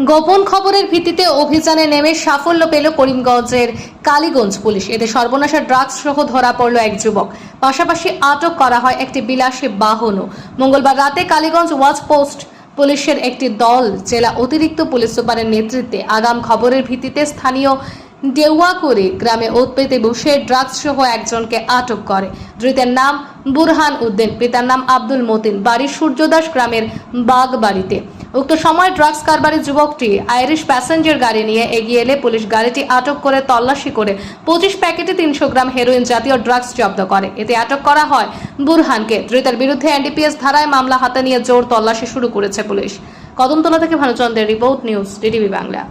গোপন খবরের ভিত্তিতে অভিযানে নেমে সাফল্য পেল করিমগঞ্জের কালীগঞ্জ পুলিশ। এতে সর্বনাশা ড্রাগস সহ ধরা পড়ল এক যুবক, পাশাপাশি আটক করা হয় একটি বিলাসী বাহনও। মঙ্গলবার রাতে কালীগঞ্জ ওয়াচ পোস্ট পুলিশের একটি দল জেলা অতিরিক্ত পুলিশ সুপারের নেতৃত্বে আগাম খবরের ভিত্তিতে স্থানীয় দেওয়াকুড়ি গ্রামে ওঁত পেতে বসে ড্রাগস সহ একজনকে আটক করে। ধৃতের নাম বুরহান উদ্দিন, পিতার নাম আব্দুল মতিন, বাড়ি সূর্যদাস গ্রামের বাগবাড়িতে। উক্ত সময় ড্রাগস কারবারি যুবকটি আইরিশ প্যাসেঞ্জার গাড়ি নিয়ে এগিয়ে এলে পুলিশ গাড়িটি আটক করে তল্লাশি করে 25 প্যাকেটে 300 গ্রাম হেরোইন জাতীয় ড্রাগস জব্দ করে। এতে আটক করা হয় বুরহানকে। ধৃতের বিরুদ্ধে এনডিপিএস ধারায় মামলা হাতে নিয়ে জোর তল্লাশি শুরু করেছে পুলিশ। কদমতলা থেকে ভানুচন্দ্রের রিপোর্ট, নিউজ ডিটিভি বাংলা।